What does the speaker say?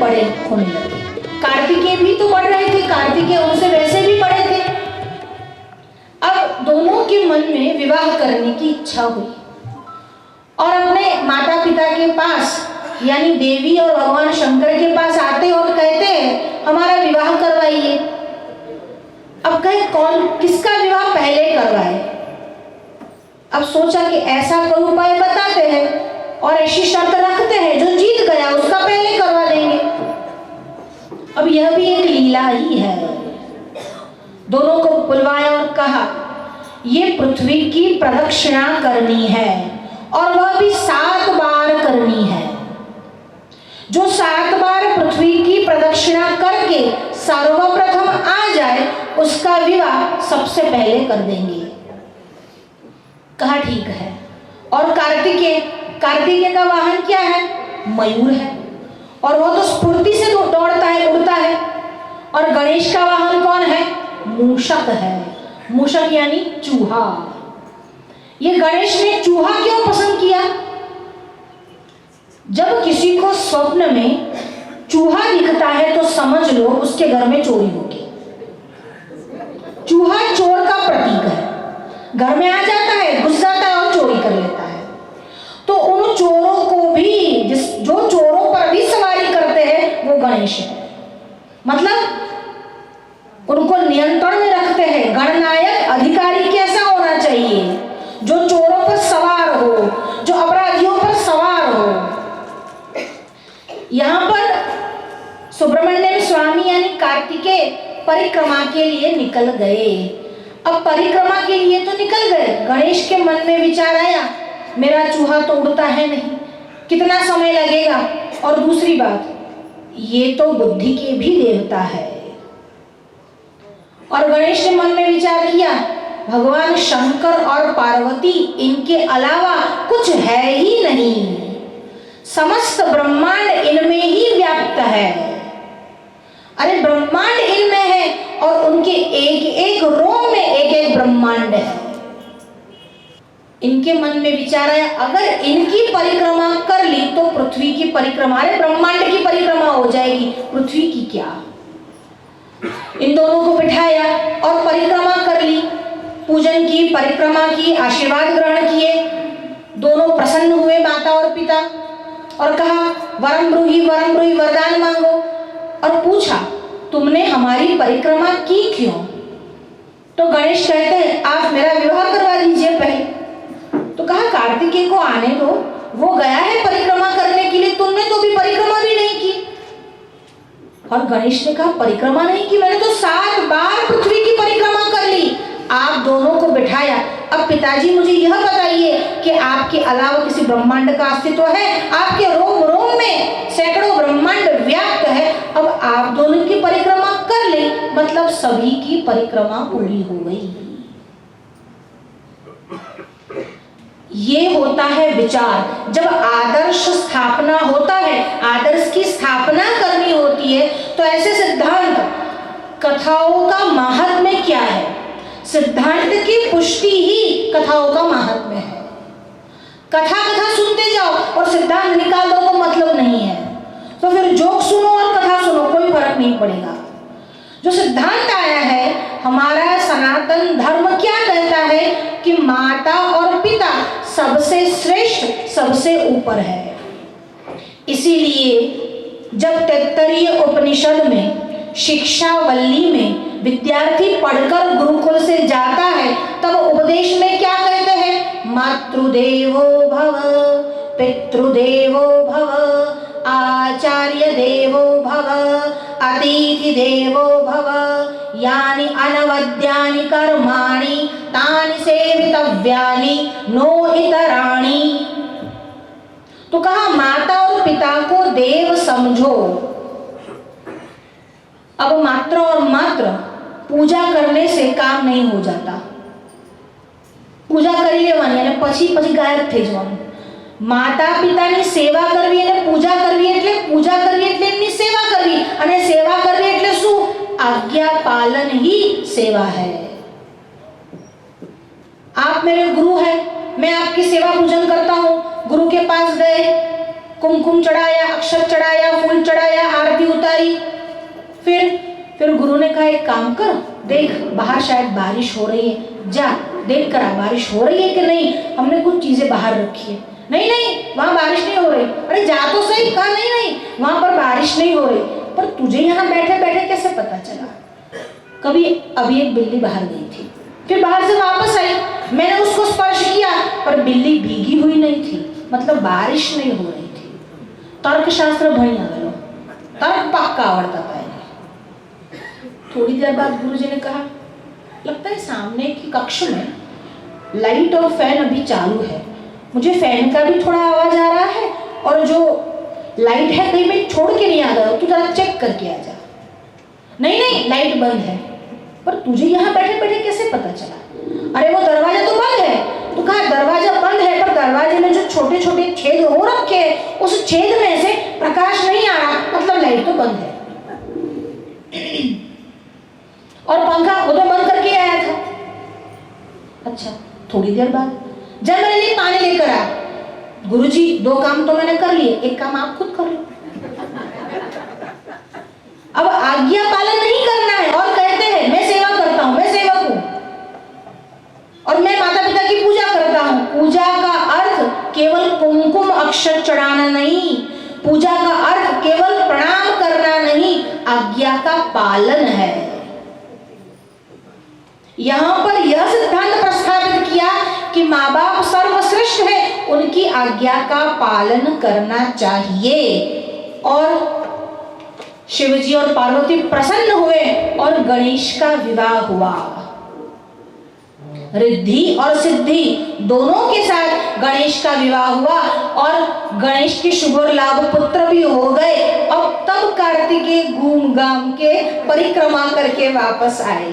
बड़े होने लगे। कार्तिकेय भी तो बढ़ रहे थे, कार्तिकेय उनसे वैसे भी बड़े थे। अब दोनों के मन में विवाह करने की इच्छा हुई और अपने माता पिता के पास यानी देवी और भगवान शंकर के पास आते और कहते हैं हमारा विवाह करवाइए। अब कहे कौन किसका विवाह पहले करवाए। अब सोचा कि ऐसा कोई उपाय बताते हैं और ऐसी शर्त रखते हैं जो जीत गया उसका पहले करवा देंगे। अब यह भी एक लीला ही है। दोनों को बुलवाया और कहा ये पृथ्वी की प्रदक्षिणा करनी है और वह भी 7 बार करनी है। जो 7 बार पृथ्वी की प्रदक्षिणा करके सर्वप्रथम आ जाए उसका विवाह सबसे पहले कर देंगे। कहा ठीक है। और कार्तिकेय का वाहन क्या है? मयूर है और वह तो स्फूर्ति से दौड़ता है, उड़ता है। और गणेश का वाहन कौन है? मूषक है। मूषक यानी चूहा। ये गणेश ने चूहा क्यों पसंद किया? जब किसी को स्वप्न में चूहा दिखता है तो समझ लो उसके घर में चोरी होगी। चूहा चोर का प्रतीक है। घर में आ जाता है, घुस जाता है और चोरी कर लेता है। तो उन चोरों को भी जो चोरों पर भी सवारी करते हैं वो गणेश है। मतलब उनको नियंत्रण में रखते हैं। गणनायक अधिकारी कैसा होना चाहिए? जो चोरों पर सवार हो, जो अपराधियों पर सवार हो। यहाँ पर सुब्रमण्यम स्वामी यानी कार्तिकेय परिक्रमा के लिए निकल गए। अब परिक्रमा के लिए तो निकल गए, गणेश के मन में विचार आया मेरा चूहा तो उड़ता है नहीं, कितना समय लगेगा। और दूसरी बात, ये तो बुद्धि के भी देवता है। और गणेश ने मन में विचार किया भगवान शंकर और पार्वती इनके अलावा कुछ है ही नहीं, समस्त ब्रह्मांड इनमें ही व्याप्त है। अरे ब्रह्मांड इनमें है और उनके एक एक रोम में एक एक ब्रह्मांड है। इनके मन में विचार आया अगर इनकी परिक्रमा कर ली तो पृथ्वी की परिक्रमा, अरे ब्रह्मांड की परिक्रमा हो जाएगी, पृथ्वी की क्या। इन दोनों को बिठाया और परिक्रमा कर ली, पूजन की, परिक्रमा की, आशीर्वाद ग्रहण किए। दोनों प्रसन्न हुए माता और पिता और कहा वरम ब्रूहि वरदान मांगो। और पूछा तुमने हमारी परिक्रमा की क्यों? तो गणेश कहते हैं आप मेरा विवाह करवा दीजिए पहले। तो कहा कार्तिकेय को आने दो, वो गया है परिक्रमा करने के लिए, तुमने तो भी परिक्रमा भी नहीं की। और गणेश ने कहा परिक्रमा नहीं की, मैंने तो 7 बार पृथ्वी की परिक्रमा कर ली। आप दोनों को बिठाया। अब पिताजी मुझे यह बताइए कि आपके अलावा किसी ब्रह्मांड का अस्तित्व है? आपके रोम रोम में सैकड़ों ब्रह्मांड व्याप्त है। अब आप दोनों की परिक्रमा कर ले, मतलब सभी की परिक्रमा पूरी हो गई। ये होता है विचार। जब आदर्श स्थापना होता है, आदर्श की स्थापना करनी होती है तो ऐसे सिद्धांत, कथाओं का महात्म्य क्या है? सिद्धांत की पुष्टि ही कथाओं का महात्म्य है। कथा सुनते जाओ और सिद्धांत निकाल दो तो मतलब नहीं है। तो फिर जोक सुनो और कथा सुनो, कोई फर्क नहीं पड़ेगा। जो सिद्धांत आया है, हमारा सनातन धर्म क्या कहता है कि माता और पिता सबसे श्रेष्ठ, सबसे ऊपर है। इसीलिए जब तैत्तरीय उपनिषद में शिक्षावल्ली में विद्यार्थी पढ़कर गुरुकुल से जाता है तब उपदेश में क्या कहते हैं? मातृदेवो भव, पितृदेवो भव, आचार्य देवो भव, अतिथि देवो भव, यानि अनवद्यानि कर्माणि तानि सेवितव्यानि नो इतराणि। तो कहा माता और पिता को देव समझो। अब मात्र और मात्र पूजा करने से काम नहीं हो जाता। पूजा કરી લેવાની અને પછી ગાયબ થઈ જવાનું। માતા પિતાની સેવા કરવી અને પૂજા કરવી એટલે એમની સેવા કરવી અને સેવા કરવી એટલે શું? આજ્ઞા પાલન ही सेवा है। आप मेरे गुरु हैं, मैं आपकी सेवा पूजन करता हूँ। गुरु के पास गए, कुमकुम चढ़ाया, अक्षत चढ़ाया, फूल चढ़ाया, आरती उतारी। फिर गुरु ने कहा एक काम कर, देख बाहर शायद बारिश हो रही है, जा देख कर आ बारिश हो रही है कि नहीं, हमने कुछ चीजें बाहर रखी है। नहीं नहीं वहां बारिश नहीं हो रही। अरे जा तो सही। कहा नहीं नहीं वहां पर बारिश नहीं हो रही। पर तुझे यहाँ बैठे बैठे कैसे पता चला? कभी अभी एक बिल्ली बाहर गई थी, फिर बाहर से वापस आई, मैंने उसको स्पर्श किया पर बिल्ली भीगी हुई नहीं थी, मतलब बारिश नहीं हो रही थी। तर्कशास्त्र भणिया गलो, तर्क पक्का आवड़ता पाएगा। थोड़ी देर बाद गुरुजी ने कहा लगता है सामने की कक्ष में लाइट और फैन अभी चालू है, मुझे फैन का भी थोड़ा आवाज आ रहा है और जो लाइट है कहीं मैं छोड़ के नहीं आ गया, तू जरा चेक करके आ जा। नहीं नहीं लाइट बंद है। पर तुझे यहाँ बैठे बैठे कैसे पता चला? अरे वो दरवाजा तो बंद है। तो कहा दरवाजा बंद है पर दरवाजे में जो छोटे छोटे छेद हो रखे हैं उस छेद में से प्रकाश नहीं आ रहा, मतलब लाइट तो बंद है। और पंखा वो तो बंद करके आया था। अच्छा थोड़ी देर बाद जब मेरे लिए पानी लेकर आया, गुरुजी 2 काम तो मैंने कर लिए, एक काम आप खुद कर लो। अब आज्ञा पालन नहीं करना है और कहते हैं मैं सेवा करता हूं, मैं सेवक हूं और मैं माता पिता की पूजा करता हूं। पूजा का अर्थ केवल कुमकुम अक्षत चढ़ाना नहीं, पूजा का अर्थ केवल प्रणाम करना नहीं, आज्ञा का पालन है। यहां पर यह सिद्धांत प्रस्थापित किया कि माँ बाप सर्वश्रेष्ठ है, उनकी आज्ञा का पालन करना चाहिए। और शिवजी और पार्वती प्रसन्न हुए और गणेश का विवाह हुआ। रिद्धि और सिद्धि दोनों के साथ गणेश का विवाह हुआ और गणेश के शुभ और लाभ पुत्र भी हो गए। अब तब कार्तिकेय घूम घाम के परिक्रमा करके वापस आए।